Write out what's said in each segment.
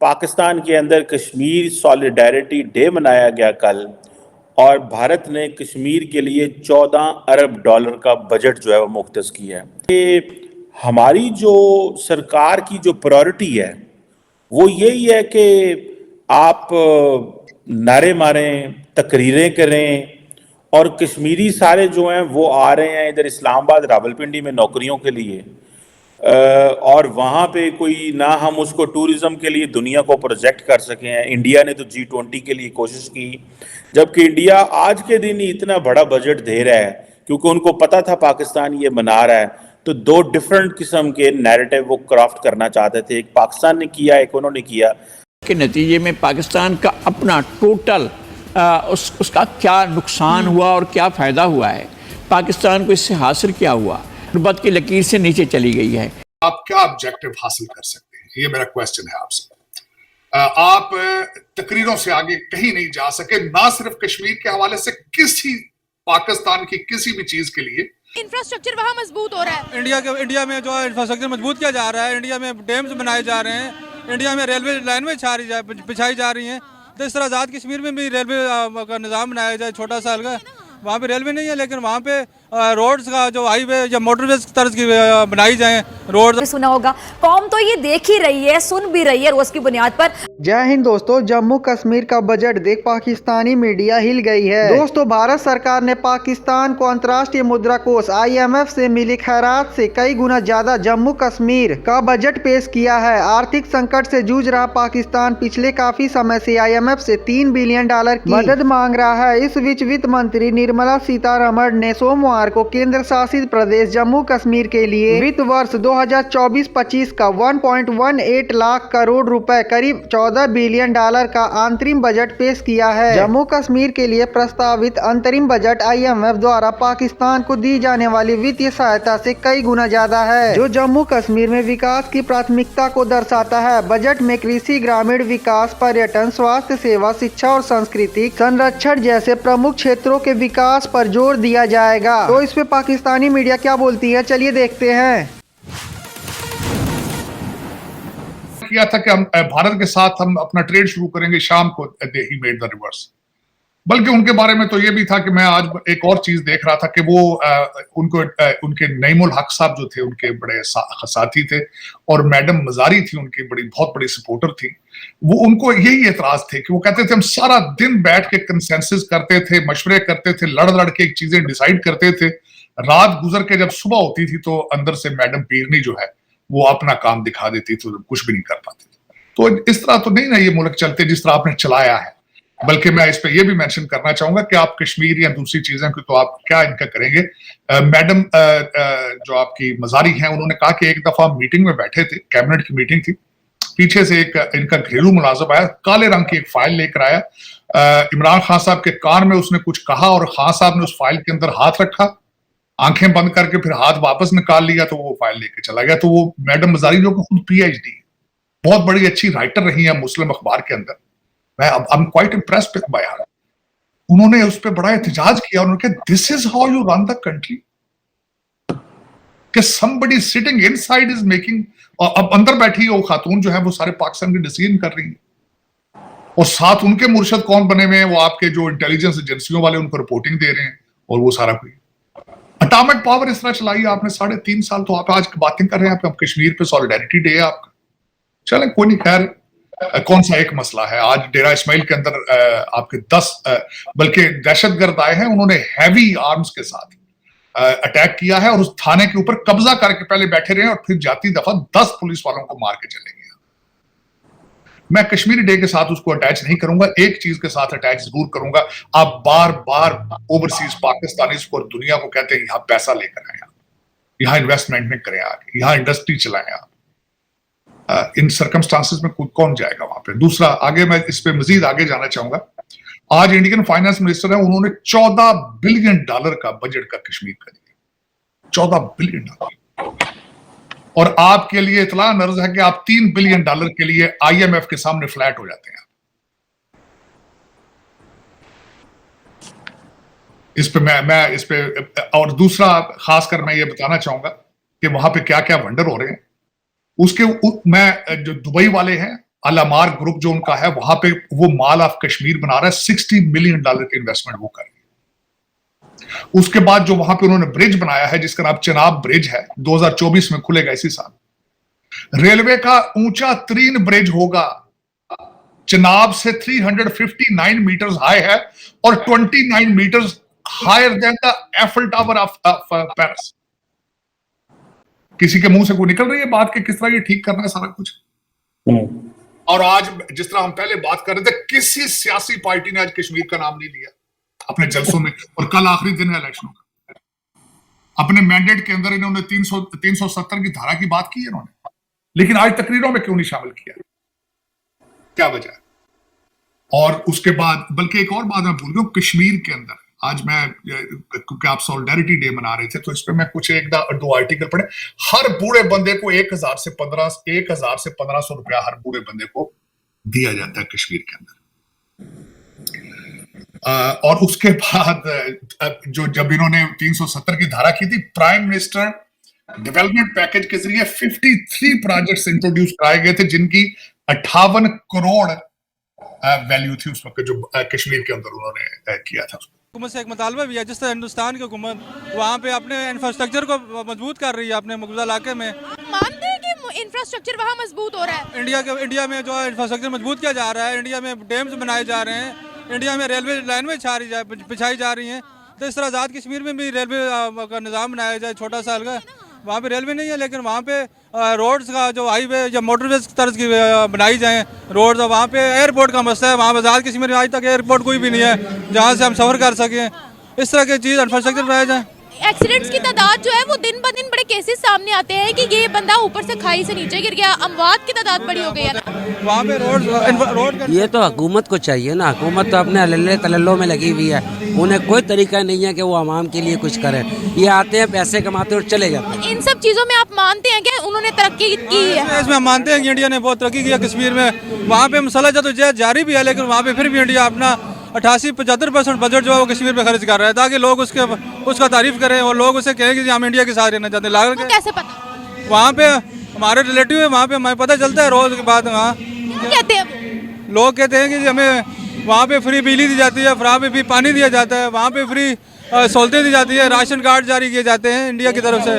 पाकिस्तान के अंदर Kashmir solidarity day मनाया गया कल, और भारत ने कश्मीर के लिए 14 अरब डॉलर का बजट जो है वो मुख्तस किया है। ये हमारी जो सरकार की जो प्रायोरिटी है वो यही है कि आप नारे मारें, तकरीरें करें, और कश्मीरी सारे जो हैं वो आ रहे हैं इधर इस्लामाबाद रावलपिंडी में नौकरियों के लिए, और वहाँ पे कोई ना हम उसको टूरिज़्म के लिए दुनिया को प्रोजेक्ट कर सके हैं। इंडिया ने तो G20 के लिए कोशिश की, जबकि इंडिया आज के दिन ही इतना बड़ा बजट दे रहा है क्योंकि उनको पता था पाकिस्तान ये मना रहा है। तो दो डिफरेंट किस्म के नैरेटिव वो क्राफ्ट करना चाहते थे, एक पाकिस्तान ने किया, एक उन्होंने किया। के नतीजे में पाकिस्तान का अपना टोटल उसका क्या नुकसान हुआ और क्या फ़ायदा हुआ है, पाकिस्तान को इससे हासिल क्या हुआ, गुर्बत की लकीर से नीचे चली गई है। आप क्या ऑब्जेक्टिव हासिल कर सकते हैं, ये मेरा क्वेश्चन है आपसे। आप तकरीरों से आगे कहीं नहीं जा सके, ना सिर्फ कश्मीर के हवाले से, किसी पाकिस्तान की किसी भी चीज के लिए। इंफ्रास्ट्रक्चर वहाँ मजबूत हो रहा है। इंडिया में जो इंफ्रास्ट्रक्चर मजबूत किया जा रहा है, इंडिया में डैम्स बनाए जा रहे हैं, इंडिया में रेलवे लाइन में बिछाई जा रही है। तो इस तरह आज़ाद कश्मीर में भी रेलवे का निज़ाम बनाया जाए, छोटा सा हल्का, वहाँ पे रेलवे नहीं है लेकिन वहाँ पे रोड्स का जो हाईवे या मोटरवेज तर्ज की बनाई जाए रोड। सुना होगा, कौम तो ये देख ही रही है, सुन भी रही है रोज की बुनियाद पर। जय हिंद दोस्तों, जम्मू कश्मीर का बजट देख पाकिस्तानी मीडिया हिल गई है। दोस्तों, भारत सरकार ने पाकिस्तान को अंतर्राष्ट्रीय मुद्रा कोष IMF से मिली खैरात से कई गुना ज्यादा जम्मू कश्मीर का बजट पेश किया है। आर्थिक संकट से जूझ रहा पाकिस्तान पिछले काफी समय से IMF से $3 बिलियन की मदद मांग रहा है। इस बीच वित्त मंत्री निर्मला सीतारमण ने सोमवार को केंद्र शासित प्रदेश जम्मू कश्मीर के लिए वित्त वर्ष 2024-25 का 1.18 लाख करोड़ रुपए, करीब $14 बिलियन का अंतरिम बजट पेश किया है। जम्मू कश्मीर के लिए प्रस्तावित अंतरिम बजट IMF द्वारा पाकिस्तान को दी जाने वाली वित्तीय सहायता से कई गुना ज्यादा है, जो जम्मू कश्मीर में विकास की प्राथमिकता को दर्शाता है। बजट में कृषि, ग्रामीण विकास, पर्यटन, स्वास्थ्य सेवा, शिक्षा और सांस्कृतिक संरक्षण जैसे प्रमुख क्षेत्रों के विकास पर जोर दिया जाएगा। तो इस पे पाकिस्तानी मीडिया क्या बोलती है, चलिए देखते हैं। किया था कि हम भारत के साथ हम अपना ट्रेड शुरू करेंगे, शाम को ही मेड द रिवर्स। बल्कि उनके बारे में तो ये भी था कि मैं आज एक और चीज देख रहा था कि वो उनके नईमुल हक साहब जो थे, उनके बड़े साथी थे, और मैडम मजारी थी, उनकी बहुत बड़ी सपोर्टर थी। वो उनको यही एतराज थे कि वो कहते थे हम सारा दिन बैठ के कंसेंसस करते थे, मशवरे करते थे, लड़ के चीजें डिसाइड करते थे। रात गुजर के जब सुबह होती थी तो अंदर से मैडम पीरनी जो है वो अपना काम दिखा देती थी, तो कुछ भी नहीं कर पाती। तो इस तरह तो नहीं ना ये मुल्क चलते जिस तरह आपने चलाया है। बल्कि मैं इस पे ये भी मेंशन करना चाहूंगा कि आप कश्मीर या दूसरी चीजें की तो आप क्या इनका करेंगे। मैडम जो आपकी मजारी हैं, उन्होंने कहा कि एक दफा मीटिंग में बैठे थे, कैबिनेट की मीटिंग थी, पीछे से एक इनका घरेलू मुलाजिम आया, काले रंग की एक फाइल लेकर आया। इमरान खान साहब के कान में उसने कुछ कहा और खान साहब ने उस फाइल के अंदर हाथ रखा, आंखें बंद करके फिर हाथ वापस निकाल लिया, तो वो फाइल लेके चला गया। तो वो मैडम मजारी जो खुद PhD, बहुत बड़ी अच्छी राइटर रही है मुस्लिम अखबार के अंदर, मैं I am quite impressed by हर। उन्होंने उस पर बड़ा एहतजाज किया, उन्होंने कहा this is how you run the country, कि somebody sitting inside is making, और अब अंदर बैठी है वो खातून जो है वो सारे पाकिस्तान के डिसीजन कर रही है, और साथ उनके मुर्शद कौन बने हुए हैं, वो आपके जो इंटेलिजेंस एजेंसियों वाले उनको रिपोर्टिंग दे रहे हैं, और वो सारा कोई अटॉमिक पावर इस तरह चलाई आपने 3.5 साल। तो आप आज बातें कर रहे हैं, आप कश्मीर पे सॉलिडारिटी डे है आपका, चले कोई नहीं। खैर, कौन सा एक मसला है, आज डेरा इस्माइल के अंदर आपके 10 बल्कि दहशतगर्द आए हैं, उन्होंने हैवी आर्म्स के साथ अटैक किया है और उस थाने के ऊपर कब्जा करके पहले बैठे रहे और फिर जाती दफा 10 पुलिस वालों को मार के चले गए। मैं कश्मीरी डे के साथ उसको अटैच नहीं करूंगा, एक चीज के साथ अटैच जरूर करूंगा। आप बार बार ओवरसीज पाकिस्तानी को और दुनिया को कहते हैं यहाँ पैसा लेकर आए, आप यहाँ इन्वेस्टमेंट में करें, आगे यहाँ इंडस्ट्री चलाएं आप। इन सर्कमस्टांसेस में कौन जाएगा वहां पे। दूसरा, आगे मैं इस पे मजीद आगे जाना चाहूंगा। आज इंडियन फाइनेंस मिनिस्टर है, उन्होंने $14 बिलियन का बजट का कश्मीर का दिया, $14 बिलियन। और आपके लिए इतला नर्ज है कि आप $3 बिलियन के लिए IMF के सामने फ्लैट हो जाते हैं। इस पे मैं इस पे, और दूसरा खासकर मैं ये बताना चाहूंगा कि वहां पे क्या क्या वंडर हो रहे हैं। उसके मैं जो दुबई वाले हैं, अलामार ग्रुप जो उनका है, वहां पे वो माल ऑफ कश्मीर बना रहा है। $60 मिलियन की इन्वेस्टमेंट वो कर रही है। उसके बाद जो वहां पे उन्होंने ब्रिज बनाया है जिसका नाम चिनाब ब्रिज है, 2024 में खुलेगा इसी साल। रेलवे का ऊंचा तरीन ब्रिज होगा, चिनाब से 359 मीटर्स हाई है और 29 meters higher than the Eiffel tower of Paris. किसी के मुंह से कोई निकल रही है बात कि किस तरह ये ठीक करना है सारा कुछ। और आज जिस तरह हम पहले बात कर रहे थे, किसी सियासी पार्टी ने आज कश्मीर का नाम नहीं लिया अपने जलसों में, और कल आखिरी दिन है इलेक्शनों का। अपने मैंडेट के अंदर इन्होंने 370 की धारा की बात की है इन्होंने, लेकिन आज तकरीरों में क्यों नहीं शामिल किया, क्या वजह है? और उसके बाद बल्कि एक और बात मैं भूल गया, कश्मीर के अंदर आज मैं, क्योंकि आप सॉलिडेरिटी डे मना रहे थे तो इस पे मैं कुछ एक दो आर्टिकल पढ़े। हर बूढ़े बंदे को 1000 से 1500 रुपया हर बूढ़े बंदे को दिया जाता है कश्मीर के अंदर। और उसके बाद जो जब इन्होंने 370 की धारा की थी, प्राइम मिनिस्टर डेवलपमेंट पैकेज के जरिए 53 प्रोजेक्ट्स इंट्रोड्यूस कराए गए थे जिनकी 58 करोड़ वैल्यू थी उस वक्त, जो कश्मीर के अंदर उन्होंने किया था। हुकूमत से एक मुतालबा भी है, जिस तरह हिंदुस्तान की हुकूमत वहाँ पे अपने इंफ्रास्ट्रक्चर को मजबूत कर रही है अपने मकबूजा इलाके में। मानते हैं कि इंफ्रास्ट्रक्चर वहाँ मजबूत हो रहा है? इंडिया में जो इंफ्रास्ट्रक्चर मजबूत किया जा रहा है, इंडिया में डैम्स बनाए जा रहे हैं, इंडिया में रेलवे लाइन में बिछाई जा रही हैं। तो इस तरह आज़ाद कश्मीर में भी रेलवे का निज़ाम बनाया जाए, छोटा सा हल्का। वहाँ पे रेलवे नहीं है लेकिन वहाँ पे रोड्स का जो हाईवे या मोटरवेज तर्ज की बनाई जाएँ रोड्स। और वहाँ पे एयरपोर्ट का मसला है, वहाँ पे आज़ाद कश्मीर में आज तक एयरपोर्ट कोई भी नहीं है जहाँ से हम सफ़र कर सकें। इस तरह की चीज़ इंफ्रास्ट्रक्चर बनाया जाए। एक्सीडेंट्स की तादाद जो है वो दिन ब दिन बड़े केसेस सामने आते हैं कि ये बंदा ऊपर से खाई से नीचे गिर गया, अमवात की तादाद बड़ी हो गई है ना। वहाँ पे रोड ये तो हुकूमत को चाहिए ना, हुकूमत तो अपने अल्ले तल्लों में लगी हुई है, उन्हें कोई तरीका नहीं है कि वो आवाम के लिए कुछ करें। ये आते हैं, पैसे कमाते और चले जाते हैं। इन सब चीज़ों में आप मानते हैं कि उन्होंने तरक्की की है? इसमें हम मानते हैं कि इंडिया ने बहुत तरक्की किया कश्मीर में। वहाँ पे मसला जदोजहद जारी भी है, लेकिन वहाँ पे फिर भी इंडिया अपना 88-75% बजट जो है वो कश्मीर पे खर्च कर रहा है, ताकि लोग उसका तारीफ करें और लोग उसे कहें कि हम इंडिया के साथ रहना चाहते हैं। तो कैसे पता? वहाँ पे हमारे रिलेटिव है, वहाँ पे हमें पता चलता है रोज के बाद। वहाँ कहते हैं लोग कहते हैं कि हमें वहाँ पे फ्री बिजली दी जाती है, वहाँ पे भी पानी दिया जाता है, वहाँ पे फ्री सहूलतें दी जाती है, राशन कार्ड जारी किए जाते हैं इंडिया की तरफ से।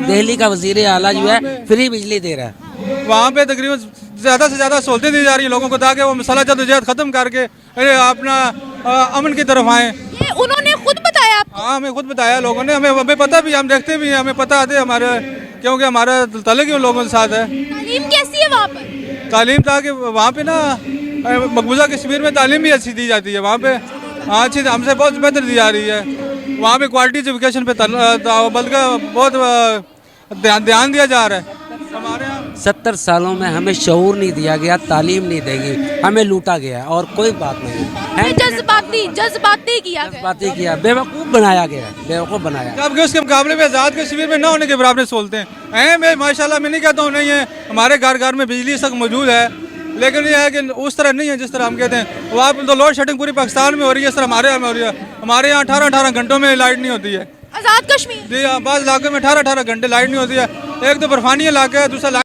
दिल्ली का वजीर आला जो है फ्री बिजली दे रहा है। वहाँ पे तकरीबन ज़्यादा से ज़्यादा सहूलतें दी जा रही हैं लोगों को, ताकि वो मसला जदोजहद ख़त्म करके अपना अमन की तरफ आएँ। ये उन्होंने खुद बताया आपको? हाँ, हमें खुद बताया लोगों ने, हमें पता भी, हम देखते भी हैं, हमें पता आते हमारे, क्योंकि हमारा तल्लुक उन लोगों के साथ है। तालीम कैसी है वहाँ पर? तालीम ताकि वहाँ पे ना मकबूजा कश्मीर में तालीम भी अच्छी दी जाती है वहाँ पे। हाँ, अच्छी हमसे बहुत बेहतर दी जा रही है। वहाँ पे क्वालिटी एजुकेशन पे बल्कि बहुत ध्यान दिया जा रहा है। हमारे यहाँ 70 सालों में हमें शऊर नहीं दिया गया, तालीम नहीं देगी, हमें लूटा गया और कोई बात नहीं है। जज्बाती किया गया, जज्बाती किया, बेवकूफ़ बनाया गया, बेवकूफ़ बनाया। जबकि उसके मुकाबले में आज़ाद कश्मीर में न होने के बराबर सोचते हैं। मैं माशाल्लाह मैं नहीं कहता हूँ नहीं है, हमारे घर में बिजली इस वक्त मौजूद है, लेकिन ये है कि उस तरह नहीं है जिस तरह हम कहते हैं। वो आप तो लोड शेडिंग पूरी पाकिस्तान में हो रही है, इस तरह हमारे यहाँ में हो रही है। हमारे यहाँ 18 घंटों में लाइट नहीं होती है। आज़ाद कश्मीर जी हाँ, बाद इलाके में 18 घंटे लाइट नहीं होती है। एक तो बर्फानी इलाका है, दूसरा